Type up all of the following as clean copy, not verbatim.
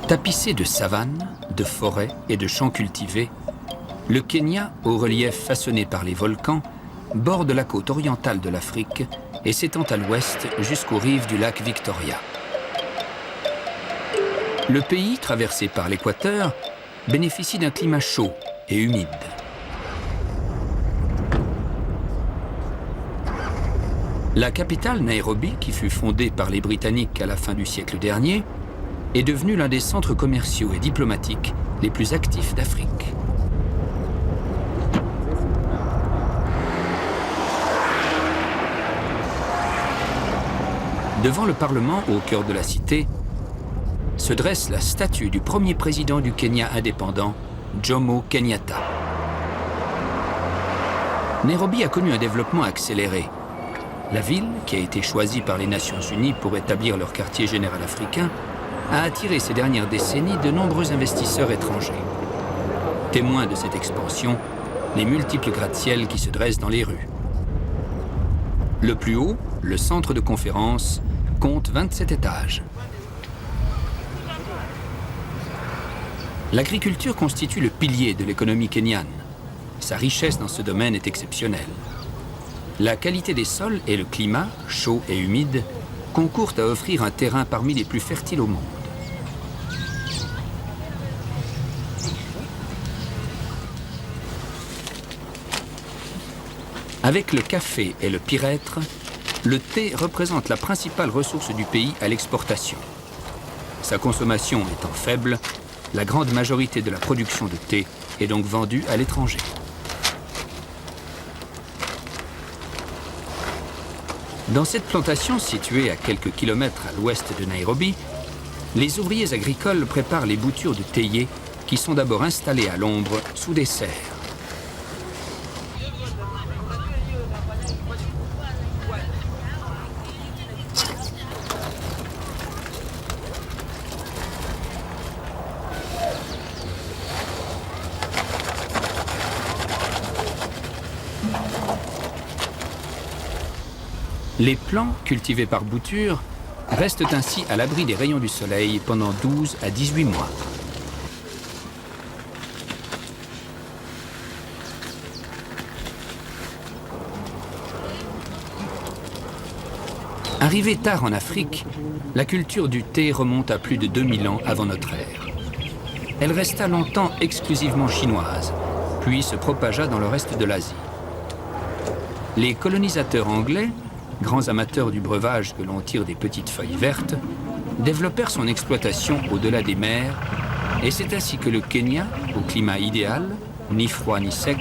Tapissé de savanes, de forêts et de champs cultivés, le Kenya, au relief façonné par les volcans, borde la côte orientale de l'Afrique et s'étend à l'ouest jusqu'aux rives du lac Victoria. Le pays, traversé par l'équateur, bénéficie d'un climat chaud et humide. La capitale, Nairobi, qui fut fondée par les Britanniques à la fin du siècle dernier, est devenue l'un des centres commerciaux et diplomatiques les plus actifs d'Afrique. Devant le Parlement, au cœur de la cité, se dresse la statue du premier président du Kenya indépendant, Jomo Kenyatta. Nairobi a connu un développement accéléré. La ville, qui a été choisie par les Nations Unies pour établir leur quartier général africain, a attiré ces dernières décennies de nombreux investisseurs étrangers. Témoins de cette expansion, les multiples gratte-ciel qui se dressent dans les rues. Le plus haut, le centre de conférence, compte 27 étages. L'agriculture constitue le pilier de l'économie kenyane. Sa richesse dans ce domaine est exceptionnelle. La qualité des sols et le climat, chaud et humide, concourent à offrir un terrain parmi les plus fertiles au monde. Avec le café et le pyrètre, le thé représente la principale ressource du pays à l'exportation. Sa consommation étant faible, la grande majorité de la production de thé est donc vendue à l'étranger. Dans cette plantation située à quelques kilomètres à l'ouest de Nairobi, les ouvriers agricoles préparent les boutures de théiers qui sont d'abord installées à l'ombre sous des serres. Les plants, cultivés par bouture, restent ainsi à l'abri des rayons du soleil pendant 12 à 18 mois. Arrivée tard en Afrique, la culture du thé remonte à plus de 2000 ans avant notre ère. Elle resta longtemps exclusivement chinoise, puis se propagea dans le reste de l'Asie. Les colonisateurs anglais, grands amateurs du breuvage que l'on tire des petites feuilles vertes, développèrent son exploitation au-delà des mers, et c'est ainsi que le Kenya, au climat idéal, ni froid ni sec,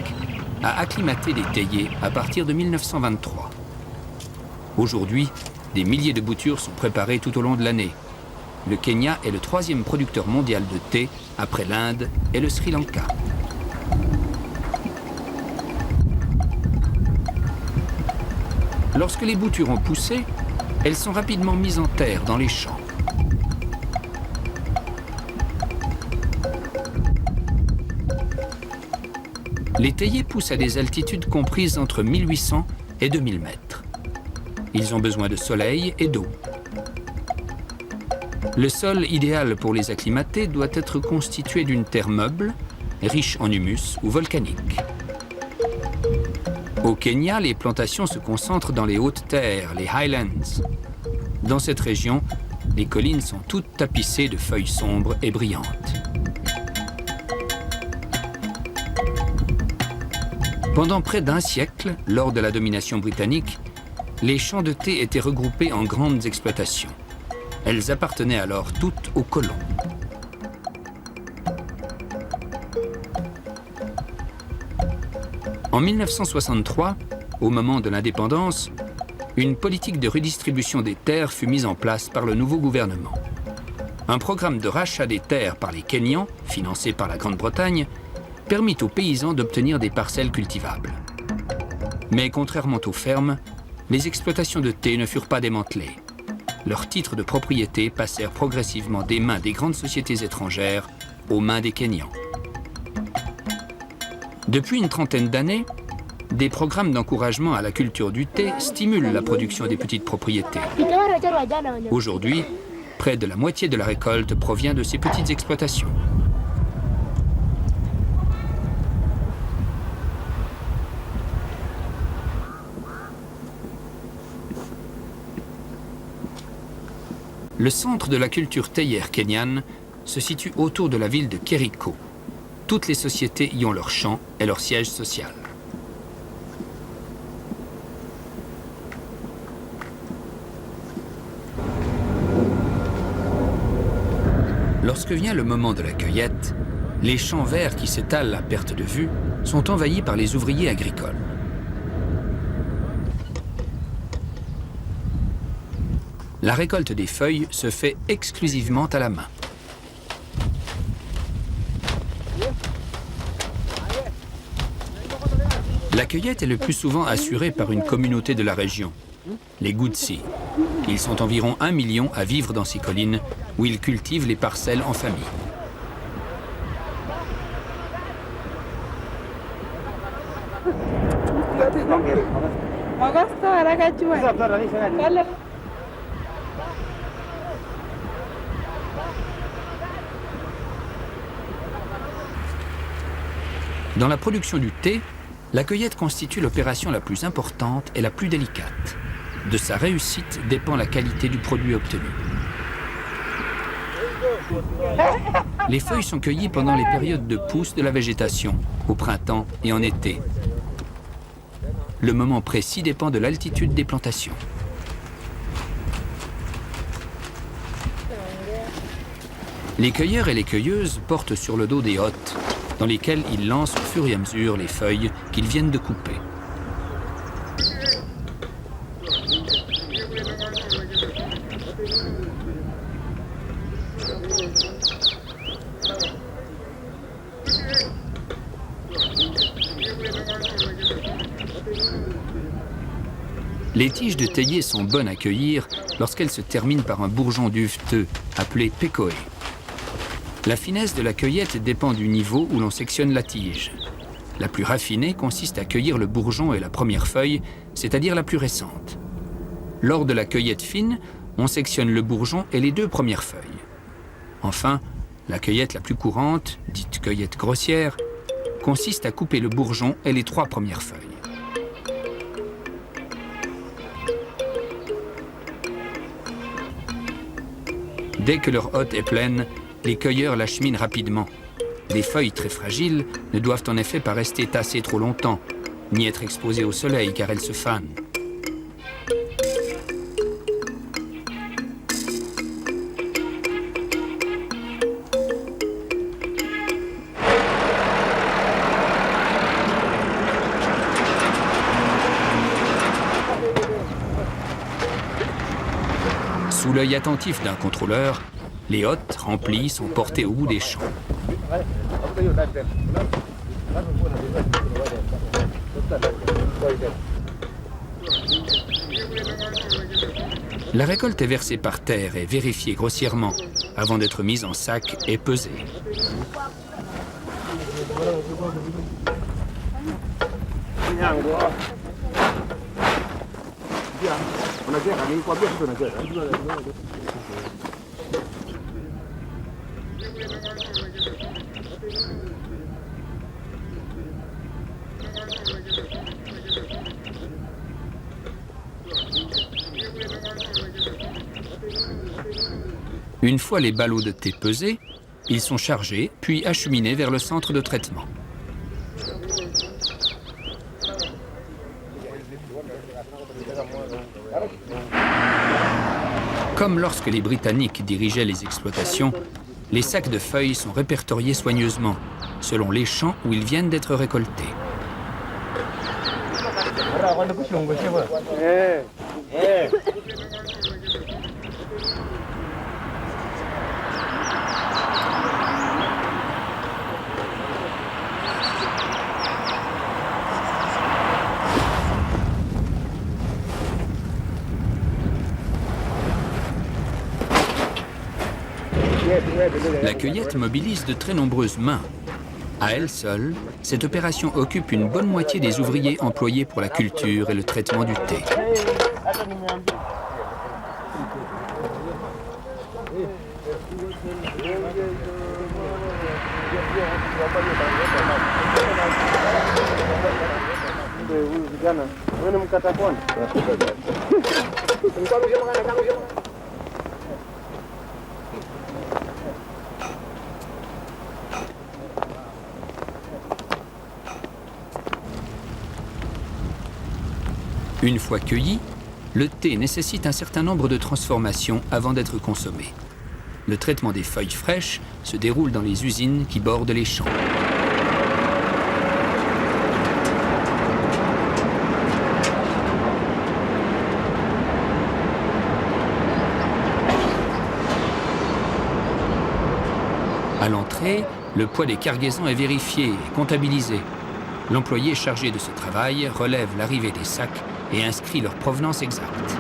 a acclimaté les théiers à partir de 1923. Aujourd'hui, des milliers de boutures sont préparées tout au long de l'année. Le Kenya est le 3e producteur mondial de thé après l'Inde et le Sri Lanka. Lorsque les boutures ont poussé, elles sont rapidement mises en terre dans les champs. Les théiers poussent à des altitudes comprises entre 1800 et 2000 mètres. Ils ont besoin de soleil et d'eau. Le sol idéal pour les acclimater doit être constitué d'une terre meuble, riche en humus ou volcanique. Au Kenya, les plantations se concentrent dans les hautes terres, les highlands. Dans cette région, les collines sont toutes tapissées de feuilles sombres et brillantes. Pendant près d'un siècle, lors de la domination britannique, les champs de thé étaient regroupés en grandes exploitations. Elles appartenaient alors toutes aux colons. En 1963, au moment de l'indépendance, une politique de redistribution des terres fut mise en place par le nouveau gouvernement. Un programme de rachat des terres par les Kenyans, financé par la Grande-Bretagne, permit aux paysans d'obtenir des parcelles cultivables. Mais contrairement aux fermes, les exploitations de thé ne furent pas démantelées. Leurs titres de propriété passèrent progressivement des mains des grandes sociétés étrangères aux mains des Kenyans. Depuis une trentaine d'années, des programmes d'encouragement à la culture du thé stimulent la production des petites propriétés. Aujourd'hui, Près de la moitié de la récolte provient de ces petites exploitations. Le centre de la culture théière kenyane se situe autour de la ville de Kericho. Toutes les sociétés y ont leur champ et leur siège social. Lorsque vient le moment de la cueillette, les champs verts qui s'étalent à perte de vue sont envahis par les ouvriers agricoles. La récolte des feuilles se fait exclusivement à la main. La cueillette est le plus souvent assurée par une communauté de la région, les Gutsi. Ils sont environ 1 million à vivre dans ces collines où ils cultivent les parcelles en famille. Dans la production du thé, la cueillette constitue l'opération la plus importante et la plus délicate. De sa réussite dépend la qualité du produit obtenu. Les feuilles sont cueillies pendant les périodes de pousse de la végétation, au printemps et en été. Le moment précis dépend de l'altitude des plantations. Les cueilleurs et les cueilleuses portent sur le dos des hottes, dans lesquelles ils lancent au fur et à mesure les feuilles qu'ils viennent de couper. Les tiges de théier sont bonnes à cueillir lorsqu'elles se terminent par un bourgeon duveteux, appelé pekoe. La finesse de la cueillette dépend du niveau où l'on sectionne la tige. La plus raffinée consiste à cueillir le bourgeon et la première feuille, c'est-à-dire la plus récente. Lors de la cueillette fine, on sectionne le bourgeon et les 2 premières feuilles. Enfin, la cueillette la plus courante, dite cueillette grossière, consiste à couper le bourgeon et les 3 premières feuilles. Dès que leur hotte est pleine, les cueilleurs l'acheminent rapidement. Les feuilles très fragiles ne doivent en effet pas rester tassées trop longtemps, ni être exposées au soleil car elles se fanent. Sous l'œil attentif d'un contrôleur, les hottes remplies sont portées au bout des champs. La récolte est versée par terre et vérifiée grossièrement avant d'être mise en sac et pesée. Une fois les ballots de thé pesés, ils sont chargés puis acheminés vers le centre de traitement. Comme lorsque les Britanniques dirigeaient les exploitations, les sacs de feuilles sont répertoriés soigneusement, selon les champs où ils viennent d'être récoltés. La cueillette mobilise de très nombreuses mains. À elle seule, cette opération occupe une bonne moitié des ouvriers employés pour la culture et le traitement du thé. Une fois cueilli, le thé nécessite un certain nombre de transformations avant d'être consommé. Le traitement des feuilles fraîches se déroule dans les usines qui bordent les champs. À l'entrée, le poids des cargaisons est vérifié et comptabilisé. L'employé chargé de ce travail relève l'arrivée des sacs et inscrit leur provenance exacte.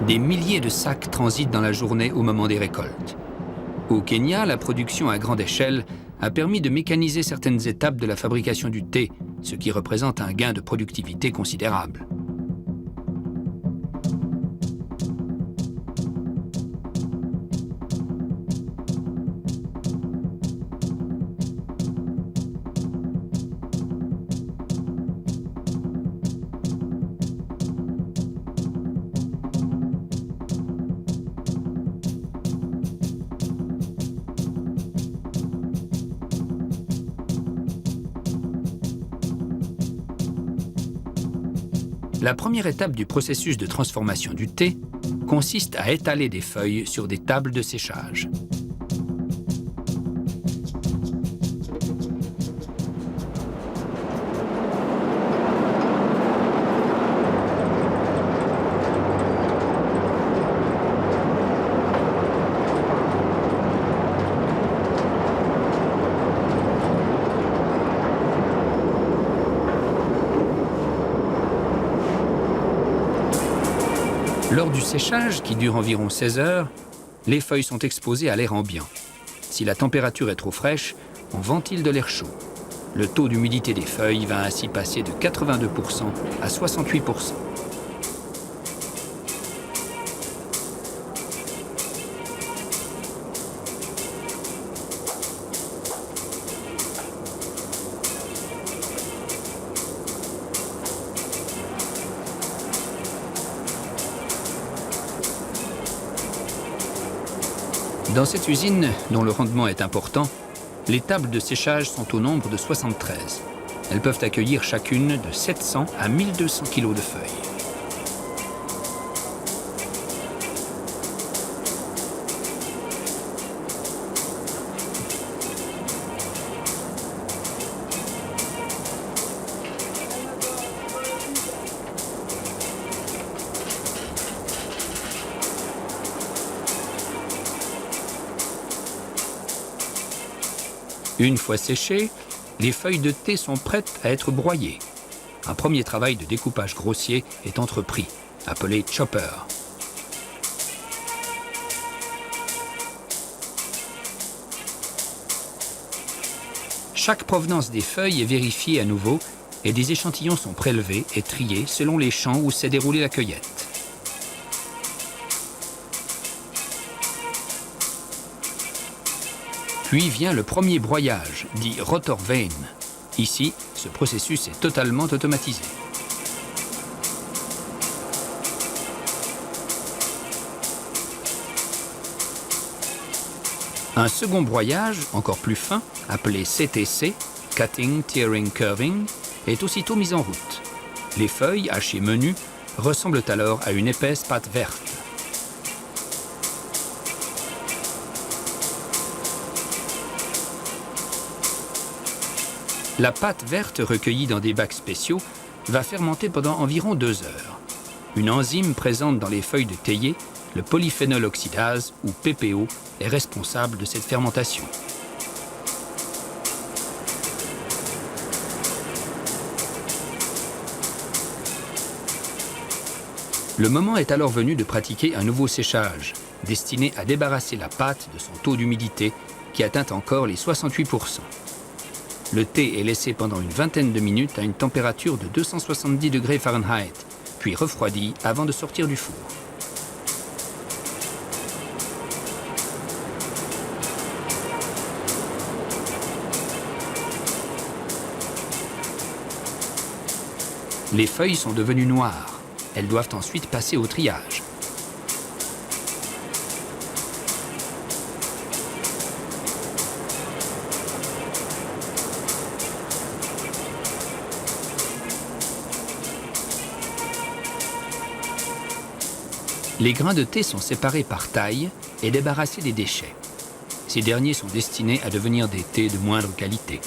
Des milliers de sacs transitent dans la journée au moment des récoltes. Au Kenya, la production à grande échelle a permis de mécaniser certaines étapes de la fabrication du thé, ce qui représente un gain de productivité considérable. La première étape du processus de transformation du thé consiste à étaler des feuilles sur des tables de séchage. Lors du séchage, qui dure environ 16 heures, les feuilles sont exposées à l'air ambiant. Si la température est trop fraîche, on ventile de l'air chaud. Le taux d'humidité des feuilles va ainsi passer de 82% à 68%. Dans cette usine, dont le rendement est important, les tables de séchage sont au nombre de 73. Elles peuvent accueillir chacune de 700 à 1200 kg de feuilles. Une fois séchées, les feuilles de thé sont prêtes à être broyées. Un premier travail de découpage grossier est entrepris, appelé chopper. Chaque provenance des feuilles est vérifiée à nouveau et des échantillons sont prélevés et triés selon les champs où s'est déroulée la cueillette. Puis vient le premier broyage, dit rotor vane. Ici, ce processus est totalement automatisé. Un second broyage, encore plus fin, appelé CTC, Cutting, Tearing, Curving, est aussitôt mis en route. Les feuilles, hachées menues, ressemblent alors à une épaisse pâte verte. La pâte verte recueillie dans des bacs spéciaux va fermenter pendant environ 2 heures. Une enzyme présente dans les feuilles de théier, le polyphénol oxydase, ou PPO, est responsable de cette fermentation. Le moment est alors venu de pratiquer un nouveau séchage, destiné à débarrasser la pâte de son taux d'humidité, qui atteint encore les 68%. Le thé est laissé pendant une vingtaine de minutes à une température de 270 degrés Fahrenheit, puis refroidi avant de sortir du four. Les feuilles sont devenues noires. Elles doivent ensuite passer au triage. Les grains de thé sont séparés par taille et débarrassés des déchets. Ces derniers sont destinés à devenir des thés de moindre qualité.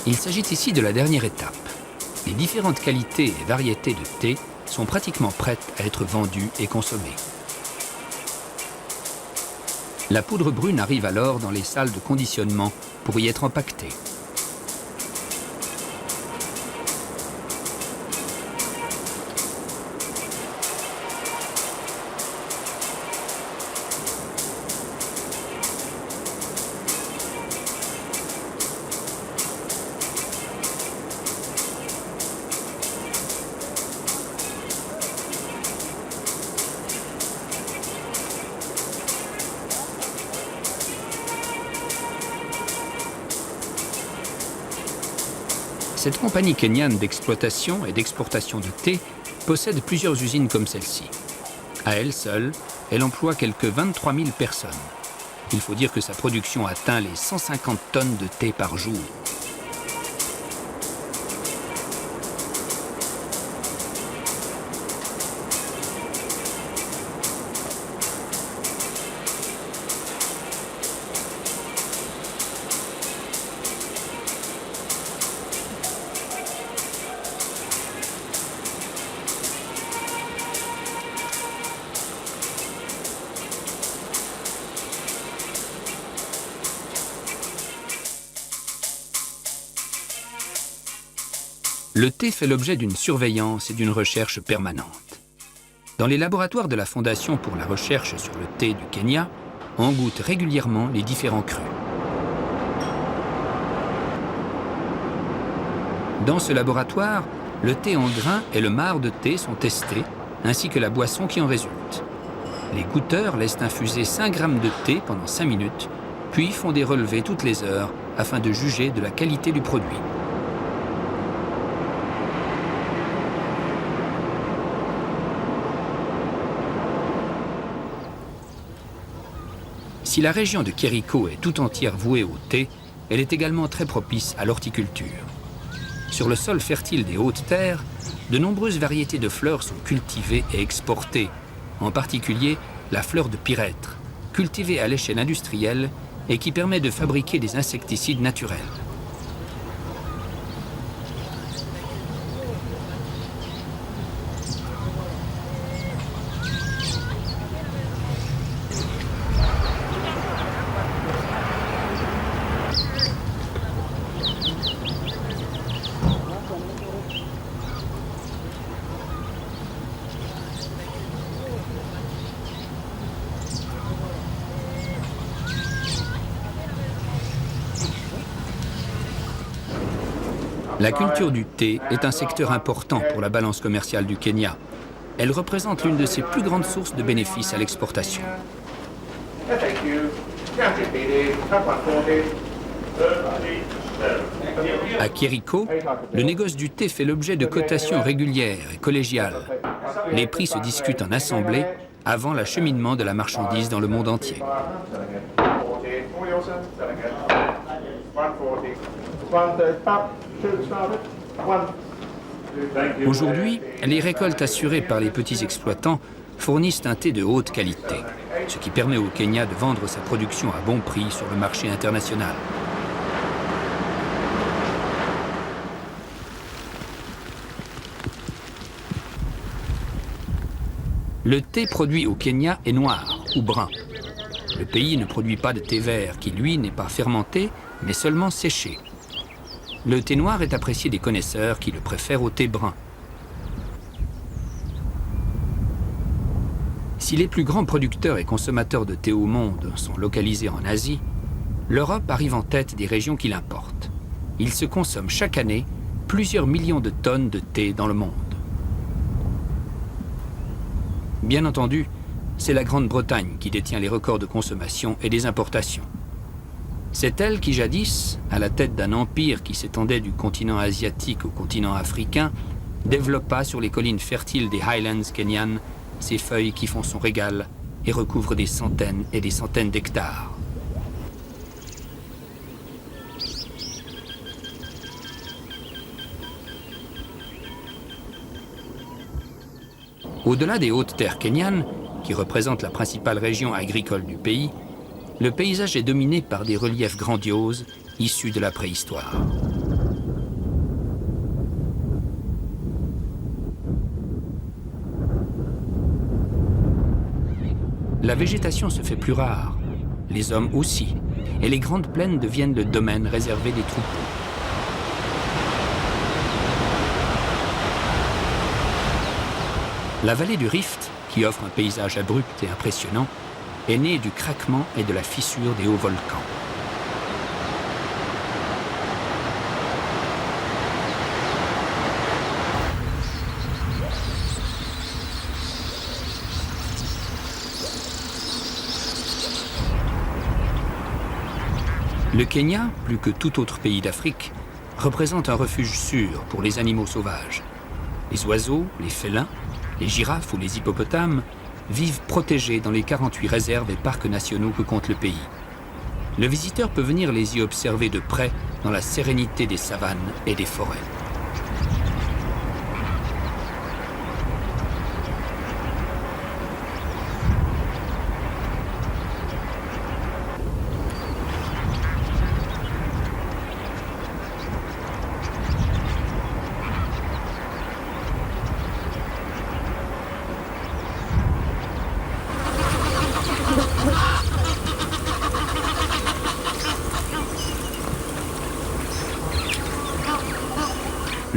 Il s'agit ici de la dernière étape. Les différentes qualités et variétés de thé sont pratiquement prêtes à être vendues et consommées. La poudre brune arrive alors dans les salles de conditionnement pour y être empaquetée. Cette compagnie kenyane d'exploitation et d'exportation de thé possède plusieurs usines comme celle-ci. À elle seule, elle emploie quelques 23 000 personnes. Il faut dire que sa production atteint les 150 tonnes de thé par jour. Le thé fait l'objet d'une surveillance et d'une recherche permanente. Dans les laboratoires de la Fondation pour la recherche sur le thé du Kenya, on goûte régulièrement les différents crus. Dans ce laboratoire, le thé en grains et le marc de thé sont testés, ainsi que la boisson qui en résulte. Les goûteurs laissent infuser 5 grammes de thé pendant 5 minutes, puis font des relevés toutes les heures afin de juger de la qualité du produit. Si la région de Kériko est tout entière vouée au thé, elle est également très propice à l'horticulture. Sur le sol fertile des Hautes-Terres, de nombreuses variétés de fleurs sont cultivées et exportées, en particulier la fleur de pyrètre, cultivée à l'échelle industrielle et qui permet de fabriquer des insecticides naturels. La culture du thé est un secteur important pour la balance commerciale du Kenya. Elle représente l'une de ses plus grandes sources de bénéfices à l'exportation. À Kériko, le négoce du thé fait l'objet de cotations régulières et collégiales. Les prix se discutent en assemblée avant l'acheminement de la marchandise dans le monde entier. Aujourd'hui, les récoltes assurées par les petits exploitants fournissent un thé de haute qualité, ce qui permet au Kenya de vendre sa production à bon prix sur le marché international. Le thé produit au Kenya est noir ou brun. Le pays ne produit pas de thé vert qui, lui, n'est pas fermenté, mais seulement séché. Le thé noir est apprécié des connaisseurs qui le préfèrent au thé brun. Si les plus grands producteurs et consommateurs de thé au monde sont localisés en Asie, l'Europe arrive en tête des régions qui l'importent. Il se consomme chaque année plusieurs millions de tonnes de thé dans le monde. Bien entendu, c'est la Grande-Bretagne qui détient les records de consommation et des importations. C'est elle qui jadis, à la tête d'un empire qui s'étendait du continent asiatique au continent africain, développa sur les collines fertiles des Highlands kenyanes ses feuilles qui font son régal et recouvrent des centaines et des centaines d'hectares. Au-delà des hautes terres kenyanes, qui représentent la principale région agricole du pays, le paysage est dominé par des reliefs grandioses issus de la préhistoire. La végétation se fait plus rare, les hommes aussi, et les grandes plaines deviennent le domaine réservé des troupeaux. La vallée du Rift, qui offre un paysage abrupt et impressionnant, est née du craquement et de la fissure des hauts volcans. Le Kenya, plus que tout autre pays d'Afrique, représente un refuge sûr pour les animaux sauvages. Les oiseaux, les félins, les girafes ou les hippopotames vivent protégés dans les 48 réserves et parcs nationaux que compte le pays. Le visiteur peut venir les y observer de près dans la sérénité des savanes et des forêts.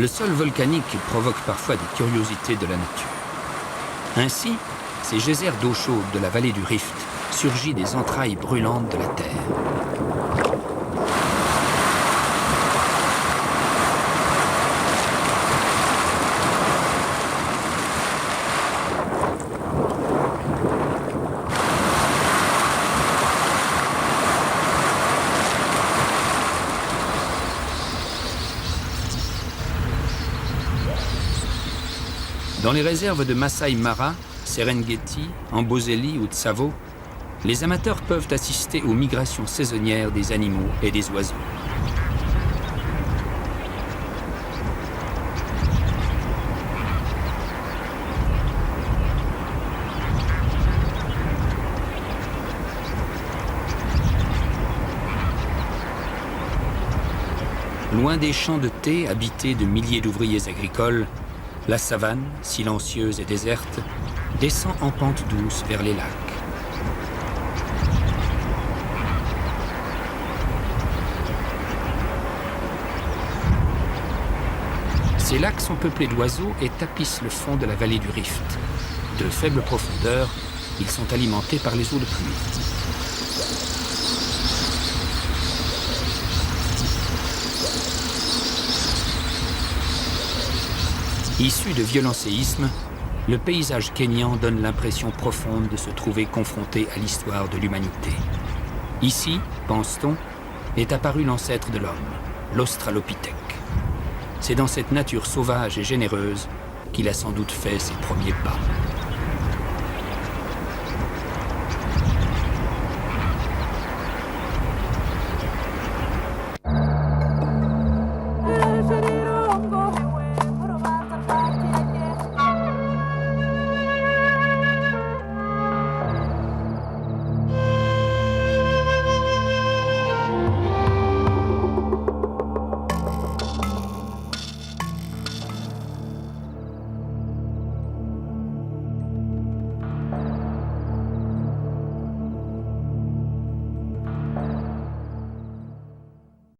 Le sol volcanique provoque parfois des curiosités de la nature. Ainsi, ces geysers d'eau chaude de la vallée du Rift surgissent des entrailles brûlantes de la Terre. Dans les réserves de Masai Mara, Serengeti, Amboseli ou Tsavo, les amateurs peuvent assister aux migrations saisonnières des animaux et des oiseaux. Loin des champs de thé habités de milliers d'ouvriers agricoles, la savane, silencieuse et déserte, descend en pente douce vers les lacs. Ces lacs sont peuplés d'oiseaux et tapissent le fond de la vallée du Rift. De faible profondeur, ils sont alimentés par les eaux de pluie. Issu de violents séismes, le paysage kényan donne l'impression profonde de se trouver confronté à l'histoire de l'humanité. Ici, pense-t-on, est apparu l'ancêtre de l'homme, l'Australopithèque. C'est dans cette nature sauvage et généreuse qu'il a sans doute fait ses premiers pas.